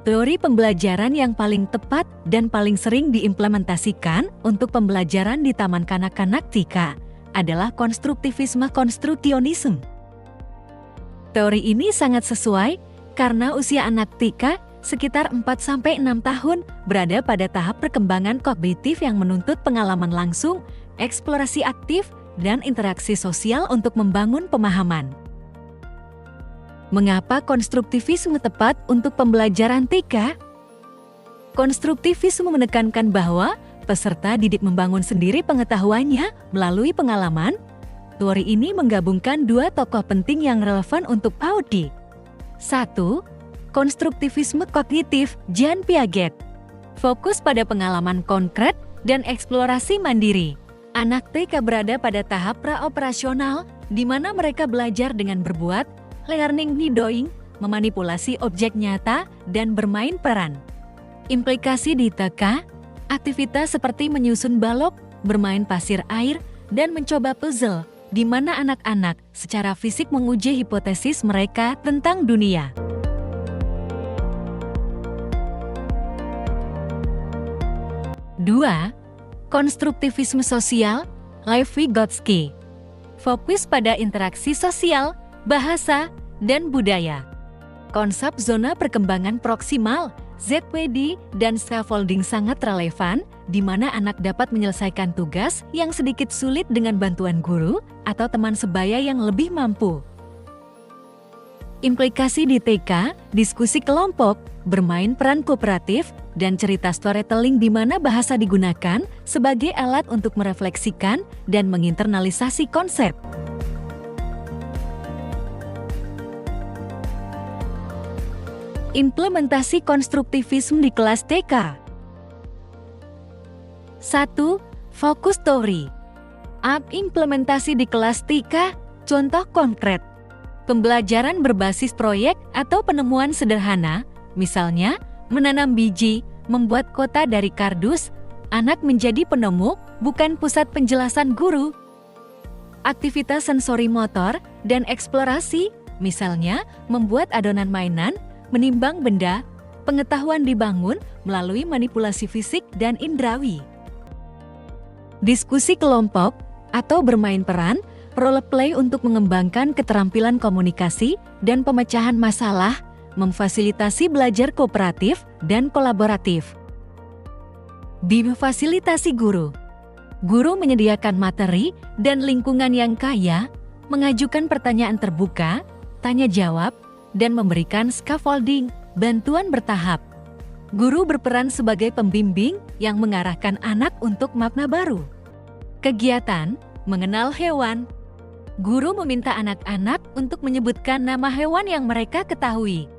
Teori pembelajaran yang paling tepat dan paling sering diimplementasikan untuk pembelajaran di taman kanak-kanak TK adalah konstruktivisme-konstruksionisme. Teori ini sangat sesuai karena usia anak TK sekitar 4-6 tahun berada pada tahap perkembangan kognitif yang menuntut pengalaman langsung, eksplorasi aktif, dan interaksi sosial untuk membangun pemahaman. Mengapa konstruktivisme tepat untuk pembelajaran TK? Konstruktivisme menekankan bahwa peserta didik membangun sendiri pengetahuannya melalui pengalaman. Teori ini menggabungkan dua tokoh penting yang relevan untuk PAUD. 1. Konstruktivisme kognitif Jean Piaget. Fokus pada pengalaman konkret dan eksplorasi mandiri. Anak TK berada pada tahap praoperasional di mana mereka belajar dengan berbuat, learning by doing, memanipulasi objek nyata, dan bermain peran. Implikasi di TK, aktivitas seperti menyusun balok, bermain pasir air, dan mencoba puzzle, di mana anak-anak secara fisik menguji hipotesis mereka tentang dunia. Dua, konstruktivisme sosial, Lev Vygotsky. Fokus pada interaksi sosial, bahasa, dan budaya. Konsep zona perkembangan proksimal, ZPD, dan scaffolding sangat relevan, di mana anak dapat menyelesaikan tugas yang sedikit sulit dengan bantuan guru atau teman sebaya yang lebih mampu. Implikasi di TK, diskusi kelompok, bermain peran kooperatif, dan cerita storytelling di mana bahasa digunakan sebagai alat untuk merefleksikan dan menginternalisasi konsep. Implementasi konstruktivisme di kelas TK. 1. Fokus teori. Implementasi di kelas TK, contoh konkret. Pembelajaran berbasis proyek atau penemuan sederhana, misalnya menanam biji, membuat kota dari kardus, anak menjadi penemu, bukan pusat penjelasan guru. Aktivitas sensori motor dan eksplorasi, misalnya membuat adonan mainan, menimbang benda, pengetahuan dibangun melalui manipulasi fisik dan indrawi. Diskusi kelompok atau bermain peran, role play untuk mengembangkan keterampilan komunikasi dan pemecahan masalah, memfasilitasi belajar kooperatif dan kolaboratif. Difasilitasi guru. Guru menyediakan materi dan lingkungan yang kaya, mengajukan pertanyaan terbuka, tanya jawab, dan memberikan scaffolding, bantuan bertahap. Guru berperan sebagai pembimbing yang mengarahkan anak untuk makna baru. Kegiatan mengenal hewan. Guru meminta anak-anak untuk menyebutkan nama hewan yang mereka ketahui.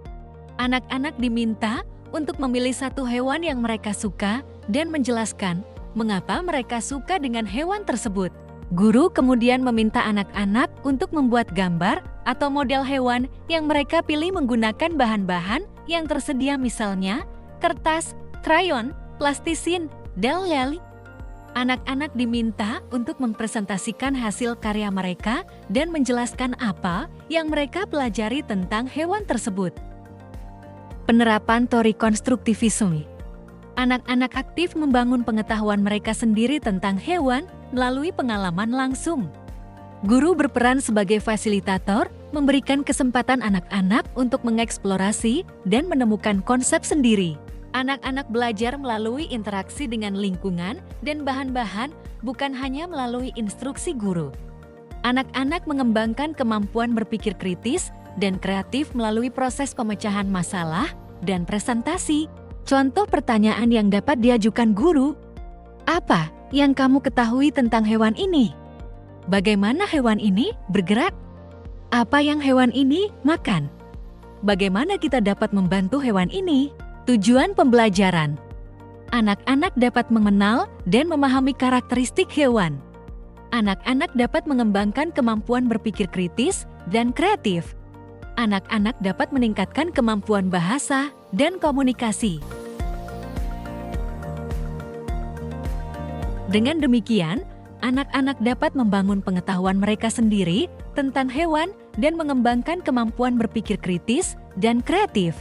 Anak-anak diminta untuk memilih satu hewan yang mereka suka dan menjelaskan mengapa mereka suka dengan hewan tersebut. Guru kemudian meminta anak-anak untuk membuat gambar atau model hewan yang mereka pilih menggunakan bahan-bahan yang tersedia, misalnya kertas, krayon, plastisin, dan lali. Anak-anak diminta untuk mempresentasikan hasil karya mereka dan menjelaskan apa yang mereka pelajari tentang hewan tersebut. Penerapan teori konstruktivisme. Anak-anak aktif membangun pengetahuan mereka sendiri tentang hewan melalui pengalaman langsung. Guru berperan sebagai fasilitator, memberikan kesempatan anak-anak untuk mengeksplorasi dan menemukan konsep sendiri. Anak-anak belajar melalui interaksi dengan lingkungan dan bahan-bahan, bukan hanya melalui instruksi guru. Anak-anak mengembangkan kemampuan berpikir kritis dan kreatif melalui proses pemecahan masalah dan presentasi. Contoh pertanyaan yang dapat diajukan guru. Apa yang kamu ketahui tentang hewan ini? Bagaimana hewan ini bergerak? Apa yang hewan ini makan? Bagaimana kita dapat membantu hewan ini? Tujuan pembelajaran. Anak-anak dapat mengenal dan memahami karakteristik hewan. Anak-anak dapat mengembangkan kemampuan berpikir kritis dan kreatif. Anak-anak dapat meningkatkan kemampuan bahasa dan komunikasi. Dengan demikian, anak-anak dapat membangun pengetahuan mereka sendiri tentang hewan dan mengembangkan kemampuan berpikir kritis dan kreatif.